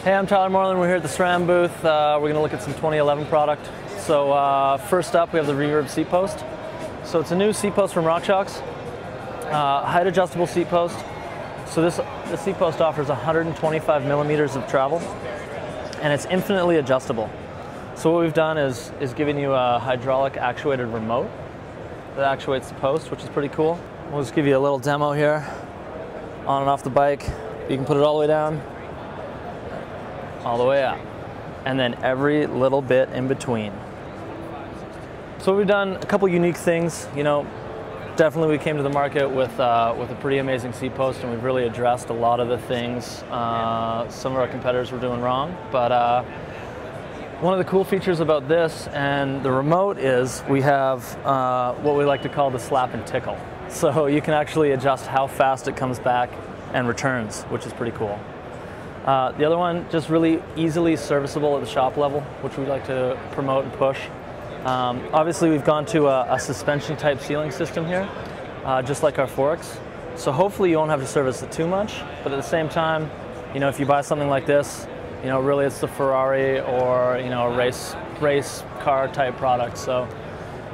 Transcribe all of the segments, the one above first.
Hey, I'm Tyler Moreland. We're here at the SRAM booth. We're going to look at some 2011 product. So first up, we have the Reverb seat post. So it's a new seat post from Rock Shox, height adjustable seat post. So this seat post offers 125 millimeters of travel, and it's infinitely adjustable. So what we've done is giving you a hydraulic actuated remote that actuates the post, which is pretty cool. We'll just give you a little demo here, on and off the bike. You can put it all the way down, all the way up, and then every little bit in between. So we've done a couple unique things. You know, definitely we came to the market with a pretty amazing seat post, and we've really addressed a lot of the things some of our competitors were doing wrong. But one of the cool features about this and the remote is we have what we like to call the slap and tickle. So you can actually adjust how fast it comes back and returns, which is pretty cool. The other one, just really easily serviceable at the shop level, which we like to promote and push. Obviously we've gone to a suspension type sealing system here, just like our forks. So hopefully you won't have to service it too much, but at the same time, you know, if you buy something like this, you know, really it's the Ferrari or, you know, a race car type product. So,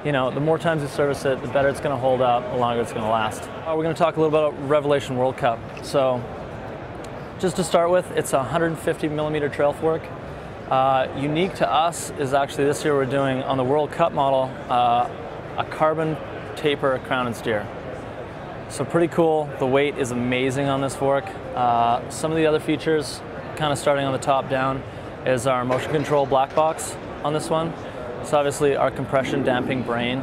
you know, the more times you service it, the better it's going to hold up, the longer it's going to last. We're going to talk a little bit about Revelation World Cup. So, just to start with, it's a 150 millimeter trail fork. Unique to us is actually this year we're doing on the World Cup model a carbon taper crown and steer. So pretty cool. The weight is amazing on this fork. Some of the other features, kind of starting on the top down, is our motion control black box on this one. So obviously our compression damping brain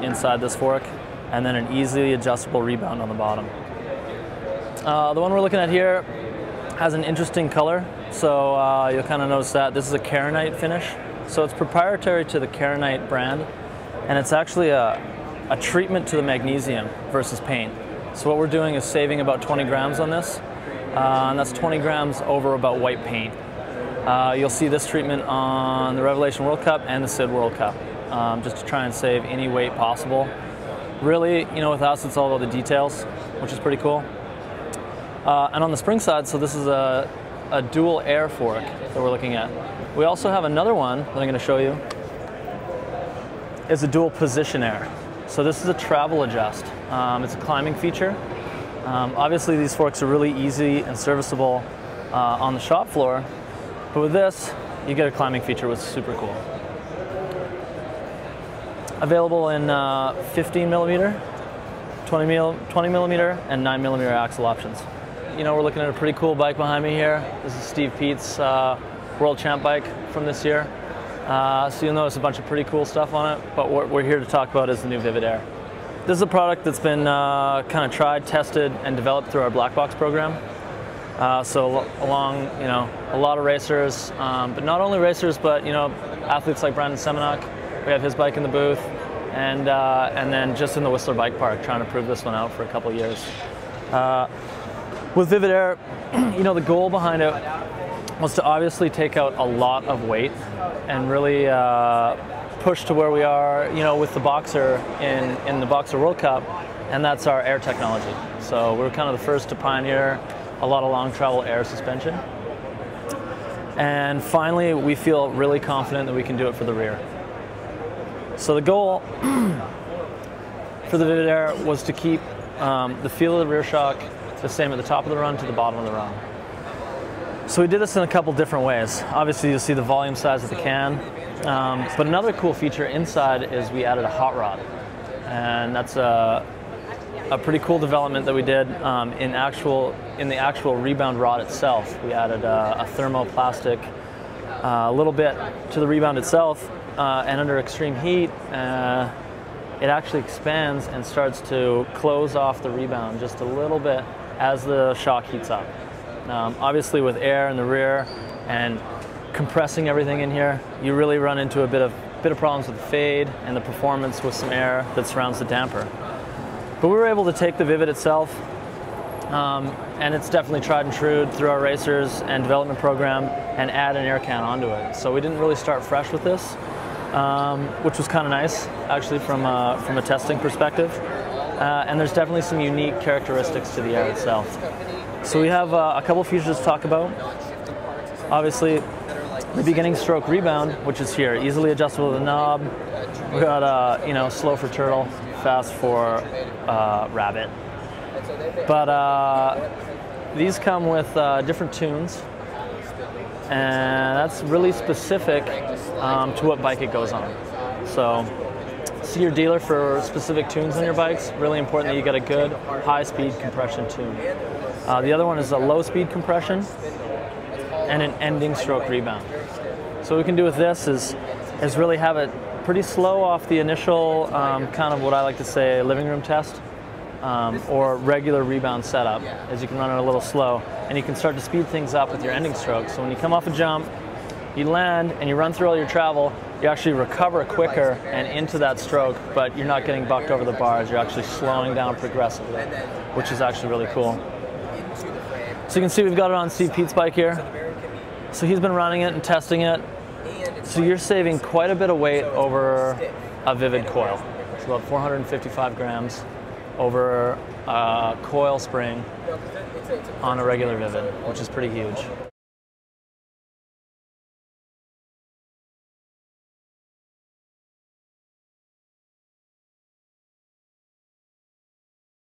inside this fork, and then an easily adjustable rebound on the bottom. The one we're looking at here has an interesting color, so you'll kind of notice that this is a Karenite finish. So it's proprietary to the Karenite brand, and it's actually a treatment to the magnesium versus paint. So what we're doing is saving about 20 grams on this, and that's 20 grams over about white paint. You'll see this treatment on the Revelation World Cup and the SID World Cup, just to try and save any weight possible. Really, you know, with us, it's all about the details, which is pretty cool. And on the spring side, so this is a dual air fork that we're looking at. We also have another one that I'm going to show you. It's a dual position air. So this is a travel adjust. It's a climbing feature. Obviously these forks are really easy and serviceable on the shop floor, but with this, you get a climbing feature, which is super cool. Available in 15 millimeter, 20 millimeter, and 9 millimeter axle options. You know, we're looking at a pretty cool bike behind me here. This is Steve Pete's World Champ bike from this year. So you'll notice a bunch of pretty cool stuff on it, but what we're here to talk about is the new Vivid Air. This is a product that's been kind of tried, tested, and developed through our black box program. So along, you know, a lot of racers, but not only racers, but, you know, athletes like Brandon Semenuk. We have his bike in the booth, and then just in the Whistler Bike Park, trying to prove this one out for a couple of years. With Vivid Air, you know, the goal behind it was to obviously take out a lot of weight and really push to where we are, you know, with the Boxer in the Boxer World Cup, and that's our air technology. So we're kind of the first to pioneer a lot of long travel air suspension. And finally, we feel really confident that we can do it for the rear. So the goal for the Vivid Air was to keep the feel of the rear shock the same at the top of the run to the bottom of the run. So we did this in a couple different ways. Obviously you'll see the volume size of the can, but another cool feature inside is we added a hot rod, and that's a pretty cool development that we did in the actual rebound rod itself. We added a thermoplastic a little bit to the rebound itself, and under extreme heat it actually expands and starts to close off the rebound just a little bit as the shock heats up. Obviously with air in the rear and compressing everything in here, you really run into a bit of problems with the fade and the performance with some air that surrounds the damper. But we were able to take the Vivid itself, and it's definitely tried and true through our racers and development program, and add an air can onto it. So we didn't really start fresh with this, which was kind of nice, actually, from a testing perspective. And there's definitely some unique characteristics to the air itself. So we have a couple features to talk about. Obviously, the beginning stroke rebound, which is here, easily adjustable with the knob. We got slow for turtle, fast for rabbit. But these come with different tunes, and that's really specific to what bike it goes on. So see your dealer for specific tunes on your bikes. Really important that you get a good high-speed compression tune. The other one is a low-speed compression and an ending stroke rebound. So what we can do with this is really have it pretty slow off the initial kind of what I like to say living room test or regular rebound setup, as you can run it a little slow, and you can start to speed things up with your ending stroke. So when you come off a jump, you land and you run through all your travel, you actually recover quicker and into that stroke, but you're not getting bucked over the bars. You're actually slowing down progressively, which is actually really cool. So you can see we've got it on Steve Pete's bike here. So he's been running it and testing it. So you're saving quite a bit of weight over a Vivid coil. It's about 455 grams over a coil spring on a regular Vivid, which is pretty huge.